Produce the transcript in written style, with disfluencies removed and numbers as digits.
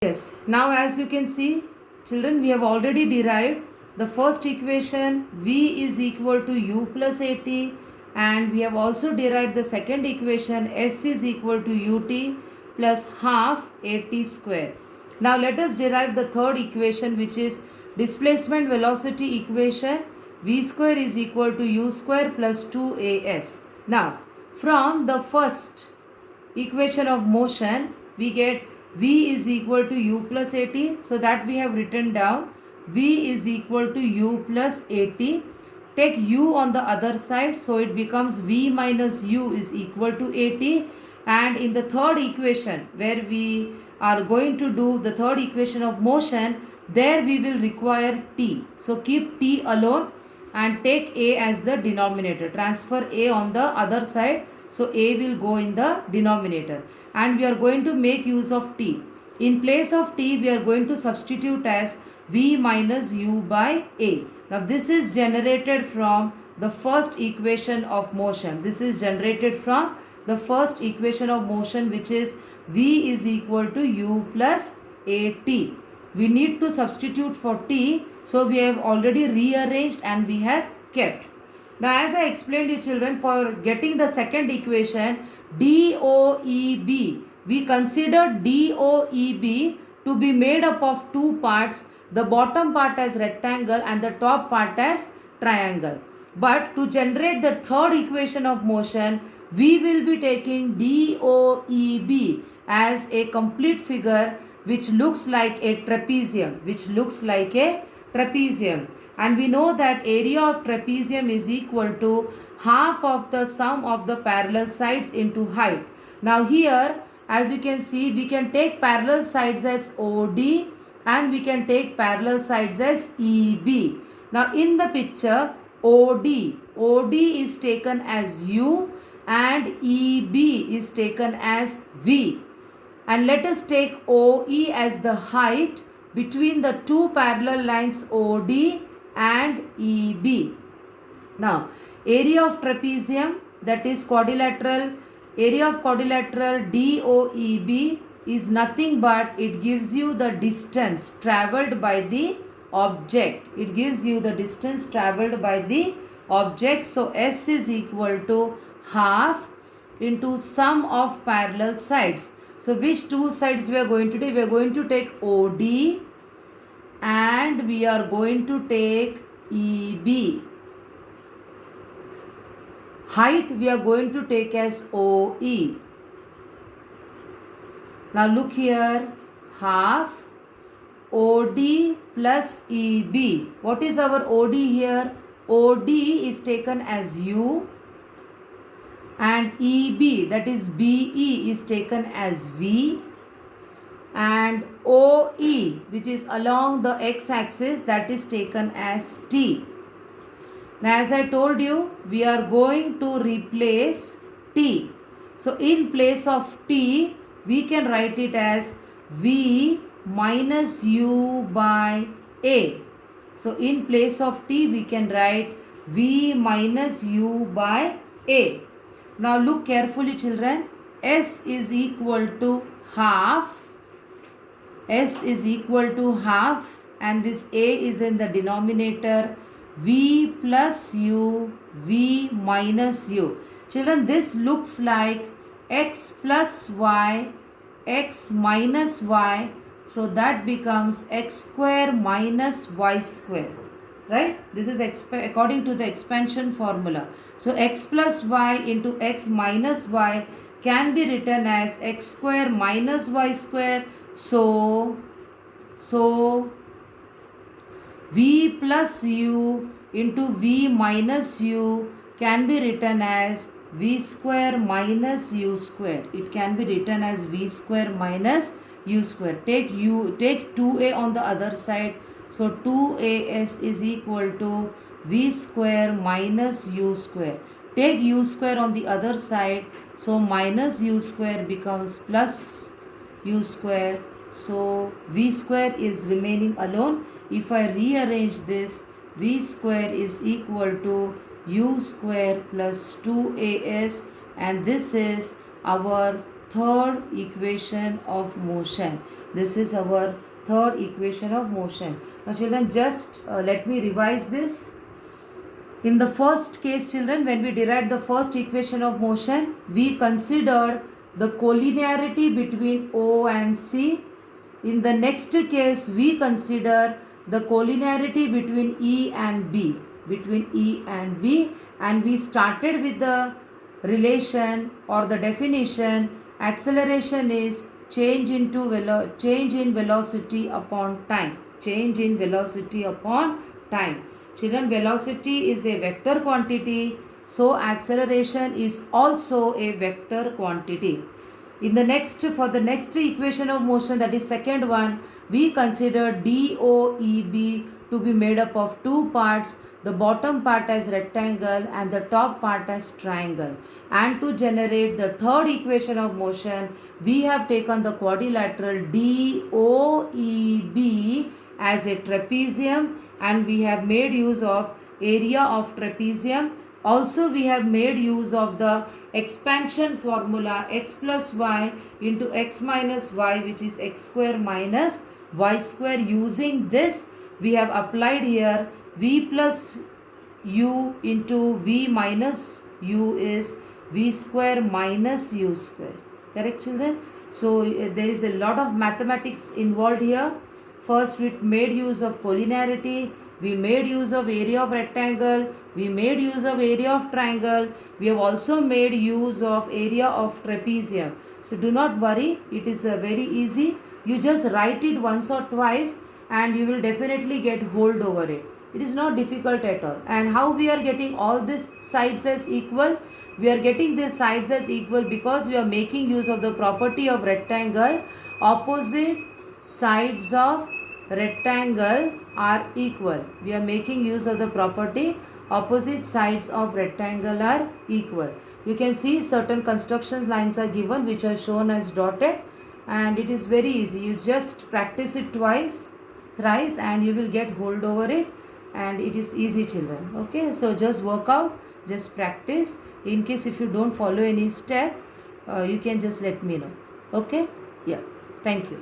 Yes, now as you can see, children, we have already derived the first equation v is equal to u plus at, and we have also derived the second equation s is equal to ut plus half at square. Now let us derive the third equation, which is displacement velocity equation. V square is equal to u square plus 2as. Now from the first equation of motion, we get v is equal to u plus at, so that we have written down v is equal to u plus at. Take u on the other side, so it becomes v minus u is equal to at. And in the third equation, where we are going to do the third equation of motion, there we will require t. So keep t alone and take a as the denominator. Transfer a on the other side, so a will go in the denominator, and we are going to make use of t. In place of t, we are going to substitute as v minus u by a. Now this is generated from the first equation of motion. This is generated from the first equation of motion, which is v is equal to u plus at. We need to substitute for t, so we have already rearranged and we have kept. Now as I explained you children, for getting the second equation DOEB, we consider DOEB to be made up of two parts, the bottom part as rectangle and the top part as triangle. But to generate the third equation of motion, we will be taking DOEB as a complete figure which looks like a trapezium, and we know that area of trapezium is equal to half of the sum of the parallel sides into height. Now here, as you can see, we can take parallel sides as OD and we can take parallel sides as EB. Now in the picture, OD is taken as U and EB is taken as V. And let us take OE as the height between the two parallel lines OD and EB. Now, area of trapezium, that is quadrilateral, area of quadrilateral DOEB is nothing but it gives you the distance travelled by the object. So S is equal to half into sum of parallel sides. So which two sides we are going to take? We are going to take OD and we are going to take EB. Height we are going to take as OE. Now look here, half OD plus EB. What is our OD here? OD is taken as U and EB, that is BE, is taken as V, and OE, which is along the x-axis, that is taken as T. Now as I told you, we are going to replace T. So in place of T, we can write it as V minus U by A. So in place of T, we can write V minus U by A. Now look carefully children, S is equal to half, and this A is in the denominator, V plus U, V minus U. Children, this looks like X plus Y, X minus Y, so that becomes X square minus Y square. Right? This is according to the expansion formula. So x plus y into x minus y can be written as x square minus y square. So v plus u into v minus u can be written as v square minus u square. It can be written as v square minus u square. Take 2a on the other side. So 2as is equal to v square minus u square. Take u square on the other side. So minus u square becomes plus u square. So v square is remaining alone. If I rearrange this, v square is equal to u square plus 2as, and this is our third equation of motion. This is our third equation of motion. Now children, just let me revise this. In the first case children, when we derived the first equation of motion, we considered the collinearity between O and C. In the next case, we consider the collinearity between E and B. And we started with the relation or the definition. Acceleration is change in velocity upon time. Children, velocity is a vector quantity, so acceleration is also a vector quantity. For the next equation of motion, that is second one, we consider DOEB to be made up of two parts, the bottom part as rectangle and the top part as triangle. And to generate the third equation of motion, we have taken the quadrilateral DOEB as a trapezium, and we have made use of area of trapezium. Also, we have made use of the expansion formula x plus y into x minus y, which is x square minus y square. Using this, we have applied here v plus u into v minus u is v square minus u square. Correct, children? So there is a lot of mathematics involved here. First, we made use of collinearity, we made use of area of rectangle, we made use of area of triangle, we have also made use of area of trapezium. So do not worry, it is very easy. You just write it once or twice and you will definitely get hold over it. It is not difficult at all. And how we are getting all these sides as equal? We are getting these sides as equal because we are making use of the property of rectangle. Opposite sides of rectangle are equal. We are making use of the property opposite sides of rectangle are equal. You can see certain construction lines are given which are shown as dotted, and it is very easy. You just practice it twice, thrice, and you will get hold over it, and it is easy, children. Okay, so just work out, just practice. In case if you don't follow any step, you can just let me know. Okay, yeah, thank you.